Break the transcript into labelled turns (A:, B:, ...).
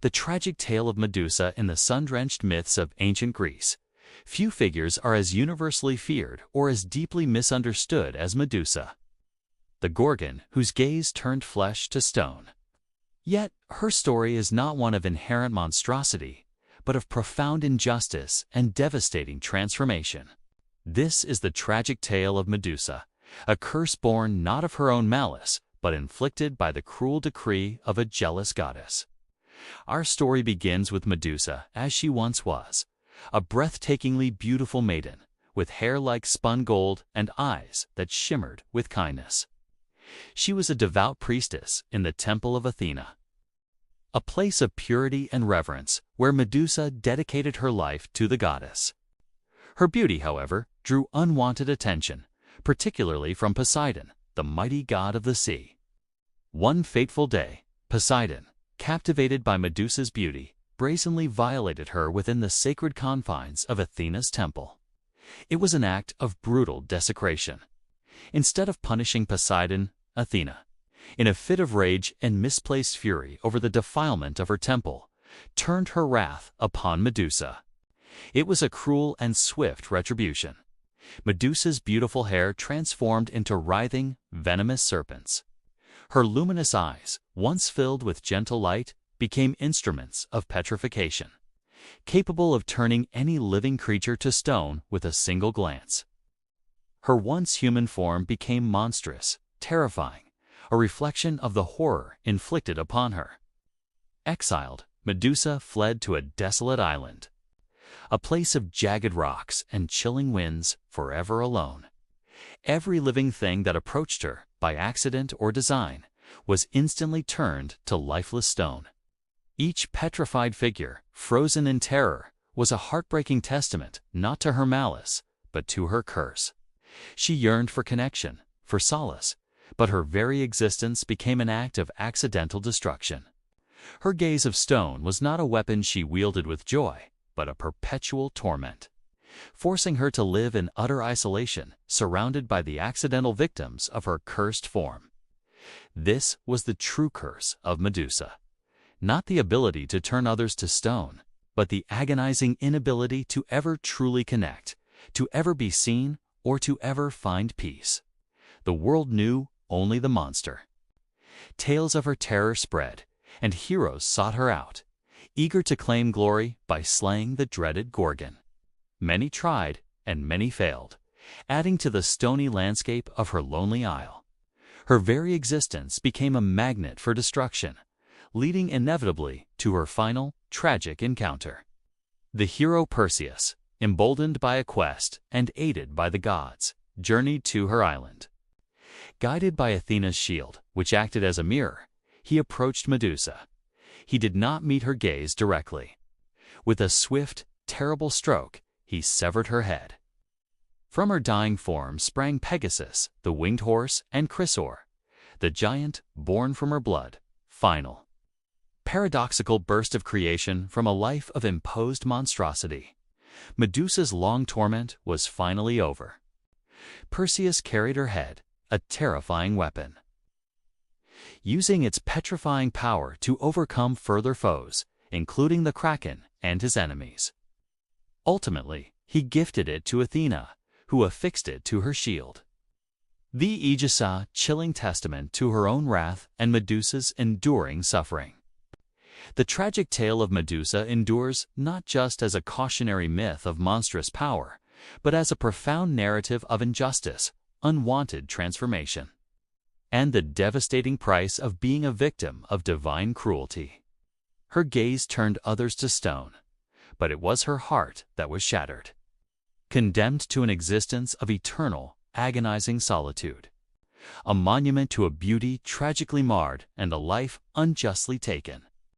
A: The tragic tale of Medusa in the sun-drenched myths of ancient Greece. Few figures are as universally feared or as deeply misunderstood as Medusa, the Gorgon whose gaze turned flesh to stone. Yet, her story is not one of inherent monstrosity, but of profound injustice and devastating transformation. This is the tragic tale of Medusa, a curse born not of her own malice, but inflicted by the cruel decree of a jealous goddess. Our story begins with Medusa as she once was, a breathtakingly beautiful maiden, with hair like spun gold and eyes that shimmered with kindness. She was a devout priestess in the temple of Athena, a place of purity and reverence where Medusa dedicated her life to the goddess. Her beauty, however, drew unwanted attention, particularly from Poseidon, the mighty god of the sea. One fateful day, Poseidon, captivated by Medusa's beauty, brazenly violated her within the sacred confines of Athena's temple. It was an act of brutal desecration. Instead of punishing Poseidon, Athena, in a fit of rage and misplaced fury over the defilement of her temple, turned her wrath upon Medusa. It was a cruel and swift retribution. Medusa's beautiful hair transformed into writhing, venomous serpents. Her luminous eyes, once filled with gentle light, became instruments of petrification, capable of turning any living creature to stone with a single glance. Her once human form became monstrous, terrifying, a reflection of the horror inflicted upon her. Exiled, Medusa fled to a desolate island, a place of jagged rocks and chilling winds, forever alone. Every living thing that approached her, by accident or design, was instantly turned to lifeless stone. Each petrified figure, frozen in terror, was a heartbreaking testament not to her malice, but to her curse. She yearned for connection, for solace, but her very existence became an act of accidental destruction. Her gaze of stone was not a weapon she wielded with joy, but a perpetual torment, forcing her to live in utter isolation, surrounded by the accidental victims of her cursed form. This was the true curse of Medusa. Not the ability to turn others to stone, but the agonizing inability to ever truly connect, to ever be seen, or to ever find peace. The world knew only the monster. Tales of her terror spread, and heroes sought her out, eager to claim glory by slaying the dreaded Gorgon. Many tried, and many failed, adding to the stony landscape of her lonely isle. Her very existence became a magnet for destruction, leading inevitably to her final, tragic encounter. The hero Perseus, emboldened by a quest and aided by the gods, journeyed to her island. Guided by Athena's shield, which acted as a mirror, he approached Medusa. He did not meet her gaze directly. With a swift, terrible stroke, he severed her head. From her dying form sprang Pegasus, the winged horse, and Chrysaor, the giant born from her blood, final, paradoxical burst of creation from a life of imposed monstrosity. Medusa's long torment was finally over. Perseus carried her head, a terrifying weapon, using its petrifying power to overcome further foes, including the Kraken and his enemies. Ultimately, he gifted it to Athena, who affixed it to her shield. The aegis, a chilling testament to her own wrath and Medusa's enduring suffering. The tragic tale of Medusa endures not just as a cautionary myth of monstrous power, but as a profound narrative of injustice, unwanted transformation, and the devastating price of being a victim of divine cruelty. Her gaze turned others to stone, but it was her heart that was shattered, condemned to an existence of eternal, agonizing solitude, a monument to a beauty tragically marred and a life unjustly taken.